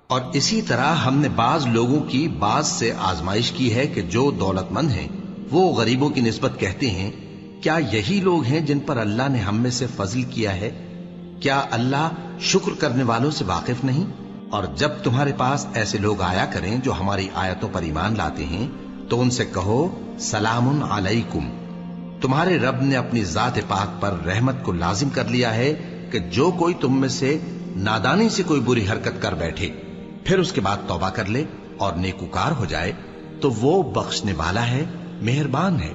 اور اسی طرح ہم نے بعض لوگوں کی بعض سے آزمائش کی ہے کہ جو دولت مند ہیں وہ غریبوں کی نسبت کہتے ہیں کیا یہی لوگ ہیں جن پر اللہ نے ہم میں سے فضل کیا ہے؟ کیا اللہ شکر کرنے والوں سے واقف نہیں؟ اور جب تمہارے پاس ایسے لوگ آیا کریں جو ہماری آیتوں پر ایمان لاتے ہیں تو ان سے کہو سلام علیکم، تمہارے رب نے اپنی ذات پاک پر رحمت کو لازم کر لیا ہے کہ جو کوئی تم میں سے نادانی سے کوئی بری حرکت کر بیٹھے پھر اس کے بعد توبہ کر لے اور نیکوکار ہو جائے تو وہ بخشنے والا ہے، مہربان ہے۔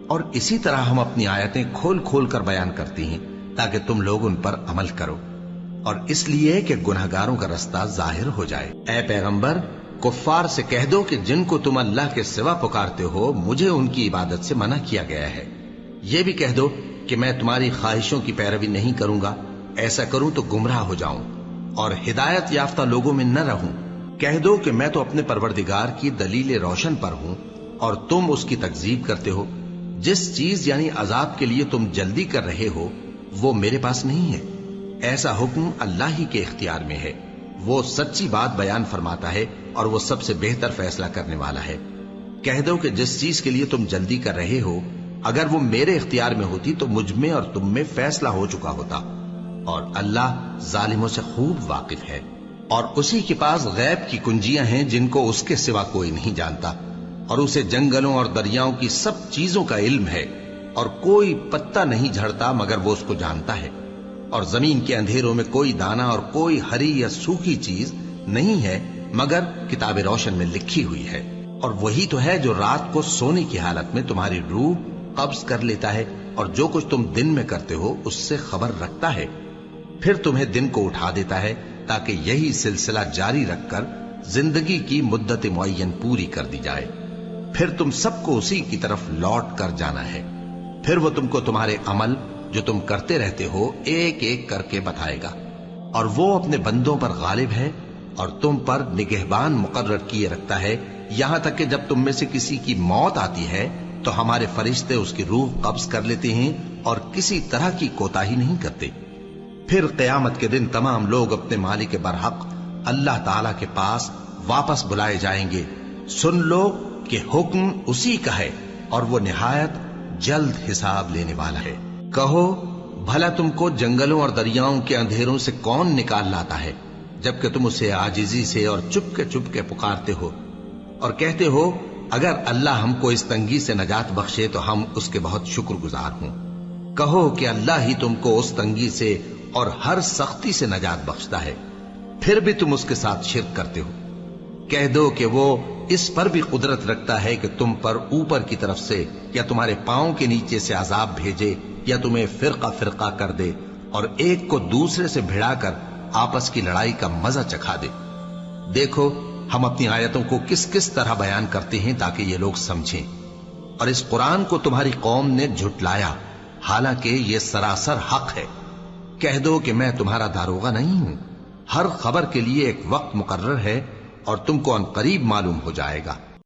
اور اسی طرح ہم اپنی آیتیں کھول کھول کر بیان کرتی ہیں تاکہ تم لوگ ان پر عمل کرو، اور اس لیے کہ گناہگاروں کا رستہ ظاہر ہو جائے۔ اے پیغمبر، کفار سے کہہ دو کہ جن کو تم اللہ کے سوا پکارتے ہو مجھے ان کی عبادت سے منع کیا گیا ہے۔ یہ بھی کہہ دو کہ میں تمہاری خواہشوں کی پیروی نہیں کروں گا، ایسا کروں تو گمراہ ہو جاؤں اور ہدایت یافتہ لوگوں میں نہ رہوں۔ کہہ دو کہ میں تو اپنے پروردگار کی دلیل روشن پر ہوں اور تم اس کی تکذیب کرتے ہو۔ جس چیز یعنی عذاب کے لیے تم جلدی کر رہے ہو وہ میرے پاس نہیں ہے، ایسا حکم اللہ ہی کے اختیار میں ہے۔ وہ سچی بات بیان فرماتا ہے اور وہ سب سے بہتر فیصلہ کرنے والا ہے۔ کہہ دو کہ جس چیز کے لیے تم جلدی کر رہے ہو اگر وہ میرے اختیار میں ہوتی تو مجھ میں اور تم میں فیصلہ ہو چکا ہوتا، اور اللہ ظالموں سے خوب واقف ہے۔ اور اسی کے پاس غیب کی کنجیاں ہیں جن کو اس کے سوا کوئی نہیں جانتا، اور اسے جنگلوں اور دریاؤں کی سب چیزوں کا علم ہے، اور کوئی پتا نہیں جھڑتا مگر وہ اس کو جانتا ہے، اور زمین کے اندھیروں میں کوئی دانہ اور کوئی ہری یا سوکھی چیز نہیں ہے مگر کتاب روشن میں لکھی ہوئی ہے۔ اور وہی تو ہے جو رات کو سونے کی حالت میں تمہاری روح قبض کر لیتا ہے اور جو کچھ تم دن میں کرتے ہو اس سے خبر رکھتا ہے، پھر تمہیں دن کو اٹھا دیتا ہے تاکہ یہی سلسلہ جاری رکھ کر زندگی کی مدت معین پوری کر دی جائے، پھر تم سب کو اسی کی طرف لوٹ کر جانا ہے، پھر وہ تم کو تمہارے عمل جو تم کرتے رہتے ہو ایک ایک کر کے بتائے گا، اور وہ اپنے بندوں پر غالب ہے اور تم پر نگہبان مقرر کیے رکھتا ہے، یہاں تک کہ جب تم میں سے کسی کی موت آتی ہے تو ہمارے فرشتے اس کی روح قبض کر لیتے ہیں اور کسی طرح کی کوتاہی نہیں کرتے۔ پھر قیامت کے دن تمام لوگ اپنے مالک برحق اللہ تعالی کے پاس واپس بلائے جائیں گے۔ سن لو کہ حکم اسی کا ہے اور وہ نہایت جلد حساب لینے والا ہے۔ کہو بھلا تم کو جنگلوں اور دریاؤں کے اندھیروں سے کون نکال لاتا ہے جبکہ تم اسے عاجزی سے اور چپ کے پکارتے ہو اور کہتے ہو اگر اللہ ہم کو اس تنگی سے نجات بخشے تو ہم اس کے بہت شکر گزار ہوں۔ کہو کہ اللہ ہی تم کو اس تنگی سے اور ہر سختی سے نجات بخشتا ہے، پھر بھی تم اس کے ساتھ شرک کرتے ہو۔ کہہ دو کہ وہ اس پر بھی قدرت رکھتا ہے کہ تم پر اوپر کی طرف سے یا تمہارے پاؤں کے نیچے سے عذاب بھیجے یا تمہیں فرقہ فرقہ کر دے اور ایک کو دوسرے سے بھڑا کر آپس کی لڑائی کا مزہ چکھا دے۔ دیکھو ہم اپنی آیتوں کو کس کس طرح بیان کرتے ہیں تاکہ یہ لوگ سمجھیں، اور اس قرآن کو تمہاری قوم نے جھٹلایا حالانکہ یہ سراسر حق ہے۔ کہہ دو کہ میں تمہارا داروغہ نہیں ہوں، ہر خبر کے لیے ایک وقت مقرر ہے اور تم کو عنقریب معلوم ہو جائے گا۔